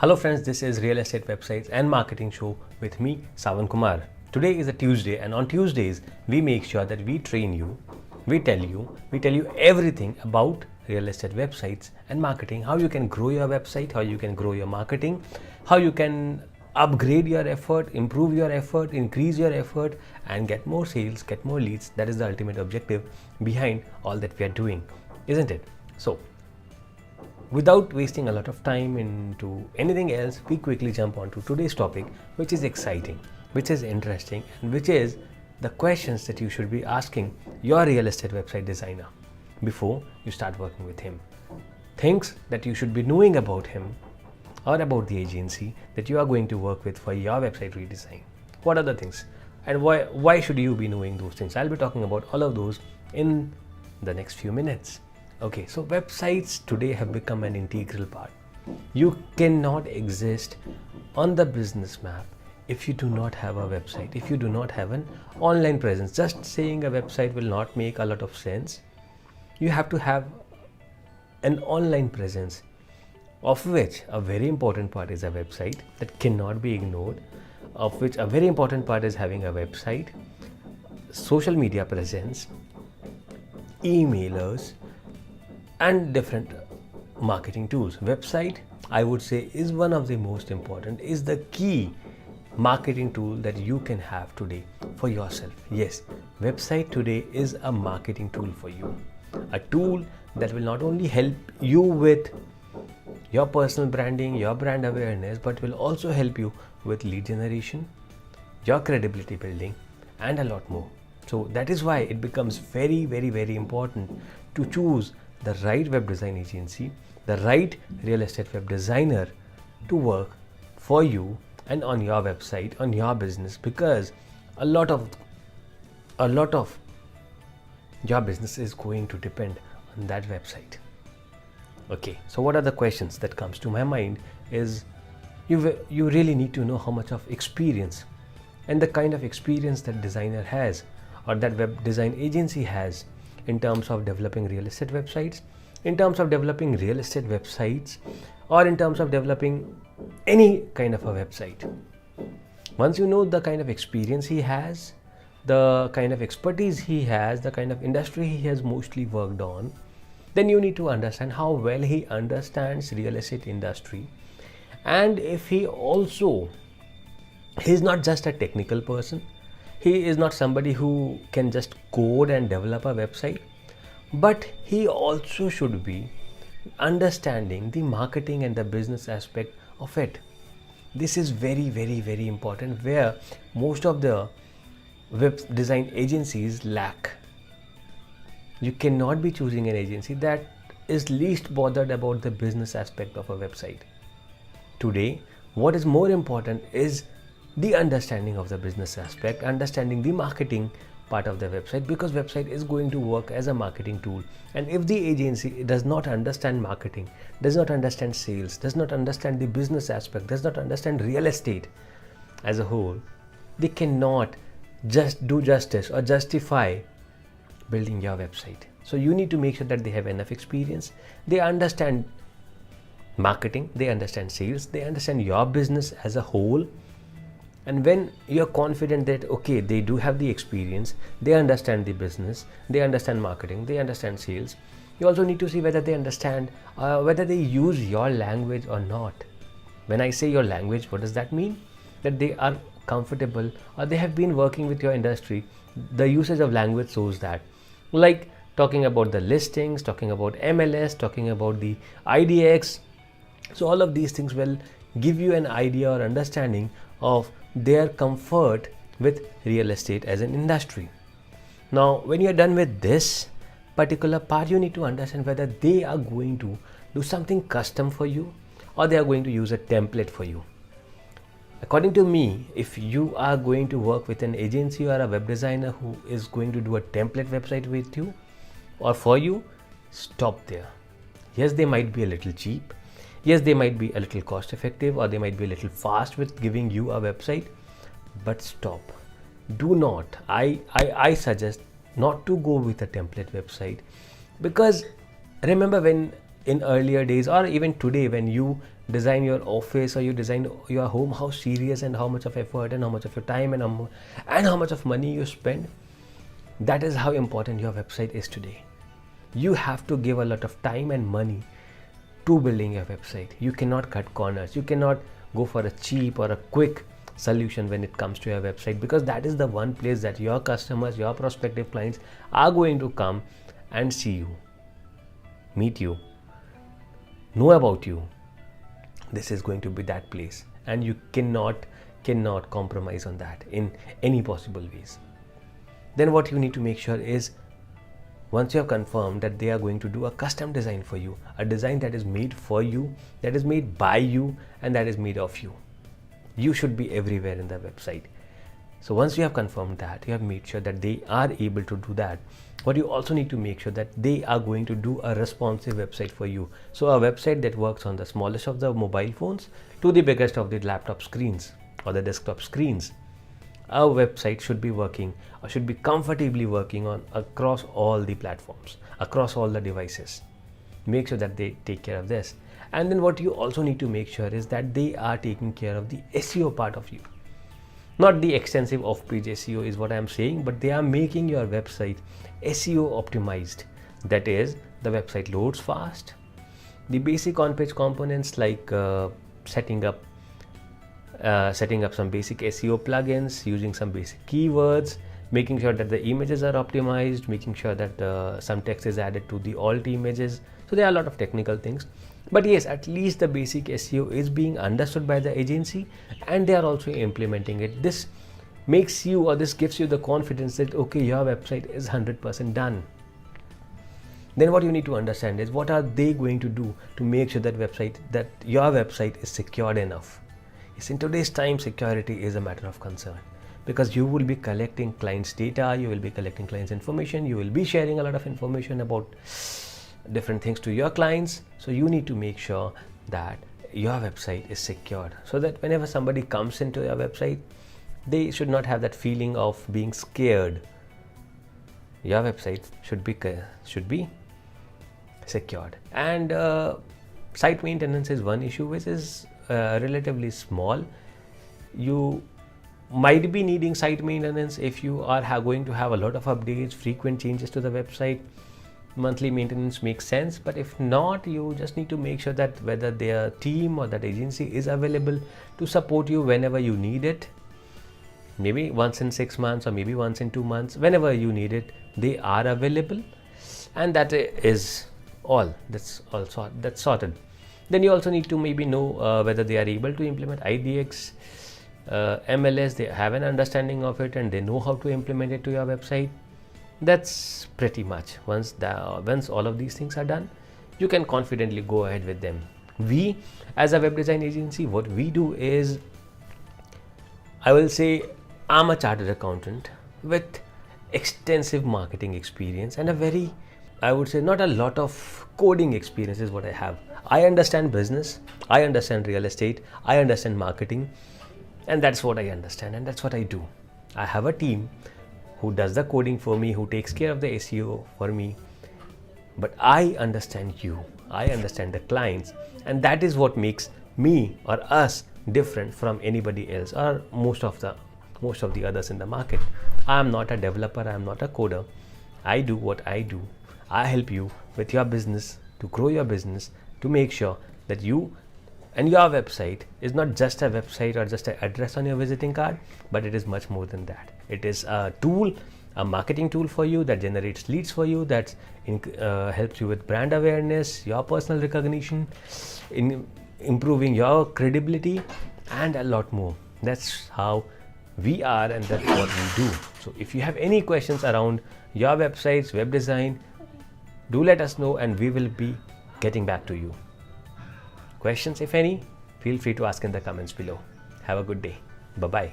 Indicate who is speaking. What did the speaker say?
Speaker 1: Hello friends, this is Real Estate Websites and Marketing Show with me, Sawan Kumar. Today is a Tuesday, and on Tuesdays we make sure that we train you, we tell you everything about real estate websites and marketing, how you can grow your website, how you can grow your marketing, how you can upgrade your effort, improve your effort, increase your effort and get more sales, get more leads. That is the ultimate objective behind all that we are doing, isn't it? So without wasting a lot of time into anything else, we quickly jump on to today's topic, which is exciting, which is interesting, and which is the questions that you should be asking your real estate website designer before you start working with him. Things that you should be knowing about him or about the agency that you are going to work with for your website redesign. What are the things? And why should you be knowing those things? I'll be talking about all of those in the next few minutes. Okay, so websites today have become an integral part. You cannot exist on the business map if you do not have a website, if you do not have an online presence. Just saying a website will not make a lot of sense. You have to have an online presence, of which a very important part is a website that cannot be ignored, of which a very important part is having a website, social media presence, emailers, and different marketing tools. Website, I would say, is one of the most important, is the key marketing tool that you can have today for yourself. Yes, website today is a marketing tool for you, a tool that will not only help you with your personal branding, your brand awareness, but will also help you with lead generation, your credibility building, and a lot more. So that is why it becomes very, very, very important to choose the right web design agency, the right real estate web designer to work for you and on your website, on your business, because a lot of your business is going to depend on that website. Okay, so what are the questions that comes to my mind is you really need to know how much of experience and the kind of experience that designer has or that web design agency has in terms of developing real estate websites, in terms of developing real estate websites, or in terms of developing any kind of a website. Once you know the kind of experience he has, the kind of expertise he has, the kind of industry he has mostly worked on, then you need to understand how well he understands real estate industry, and if he's not just a technical person. He is not somebody who can just code and develop a website, but he also should be understanding the marketing and the business aspect of it. This is very, very, very important, where most of the web design agencies lack. You cannot be choosing an agency that is least bothered about the business aspect of a website. Today, what is more important is the understanding of the business aspect, understanding the marketing part of the website, because website is going to work as a marketing tool. And if the agency does not understand marketing, does not understand sales, does not understand the business aspect, does not understand real estate as a whole, they cannot just do justice or justify building your website. So you need to make sure that they have enough experience, they understand marketing, they understand sales, they understand your business as a whole. And when you're confident that okay, they do have the experience, they understand the business, they understand marketing, they understand sales, you also need to see whether they understand whether they use your language or not. When I say your language, what does that mean? That they are comfortable or they have been working with your industry. The usage of language shows that, like talking about the listings, talking about MLS, talking about the IDX. So all of these things will give you an idea or understanding of their comfort with real estate as an industry. Now, when you're done with this particular part, you need to understand whether they are going to do something custom for you or they are going to use a template for you. According to me, if you are going to work with an agency or a web designer who is going to do a template website with you or for you, stop there. Yes, they might be a little cheap. Yes, they might be a little cost effective, or they might be a little fast with giving you a website, but stop. Do not. I suggest not to go with a template website, because remember, when in earlier days, or even today, when you design your office or you design your home, how serious and how much of effort and how much of your time and how much of money you spend, that is how important your website is today. You have to give a lot of time and money to building your website. You cannot cut corners. You cannot go for a cheap or a quick solution when it comes to your website, because that is the one place that your customers, your prospective clients are going to come and see you, meet you, know about you. This is going to be that place, and you cannot compromise on that in any possible ways. Then what you need to make sure is, once you have confirmed that they are going to do a custom design for you, a design that is made for you, that is made by you, and that is made of you, you should be everywhere in the website. So once you have confirmed that, you have made sure that they are able to do that, but you also need to make sure that they are going to do a responsive website for you. So a website that works on the smallest of the mobile phones to the biggest of the laptop screens or the desktop screens. Our website should be working, or should be comfortably working on across all the platforms, across all the devices. Make sure that they take care of this. And then what you also need to make sure is that they are taking care of the SEO part of you. Not the extensive off-page SEO is what I am saying, but they are making your website SEO optimized. That is, the website loads fast. The basic on-page components like setting up some basic SEO plugins, using some basic keywords, making sure that the images are optimized, making sure that some text is added to the alt images. So there are a lot of technical things, but yes, at least the basic SEO is being understood by the agency, and they are also implementing it. This makes you, or this gives you the confidence that okay, your website is 100% done. Then what you need to understand is, what are they going to do to make sure that your website is secured enough. Yes, in today's time, security is a matter of concern, because you will be collecting clients' data, you will be collecting clients' information, you will be sharing a lot of information about different things to your clients. So you need to make sure that your website is secured, so that whenever somebody comes into your website, they should not have that feeling of being scared. Your website should be secured. And site maintenance is one issue which is relatively small. You might be needing site maintenance if you are going to have a lot of updates, frequent changes to the website. Monthly maintenance makes sense, but if not, you just need to make sure that whether their team or that agency is available to support you whenever you need it. Maybe once in 6 months, or maybe once in 2 months, whenever you need it, they are available, and that is all. That's sorted. Then you also need to maybe know whether they are able to implement IDX, MLS. They have an understanding of it and they know how to implement it to your website. That's pretty much. Once all of these things are done, you can confidently go ahead with them. We, as a web design agency, what we do is, I will say, I'm a chartered accountant with extensive marketing experience and a very, I would say, not a lot of coding experience is what I have. I understand business, I understand real estate, I understand marketing, and that's what I understand, and that's what I do. I have a team who does the coding for me, who takes care of the SEO for me, but I understand you, I understand the clients, and that is what makes me or us different from anybody else or most of the others in the market. I am not a developer, I am not a coder. I do what I do. I help you with your business, to grow your business, to make sure that you and your website is not just a website or just an address on your visiting card, but it is much more than that. It is a tool, a marketing tool for you that generates leads for you, that helps you with brand awareness, your personal recognition, in improving your credibility, and a lot more. That's how we are, and that's what we do. So if you have any questions around your websites, web design, do let us know and we will be getting back to you. Questions, if any, feel free to ask in the comments below. Have a good day. Bye-bye.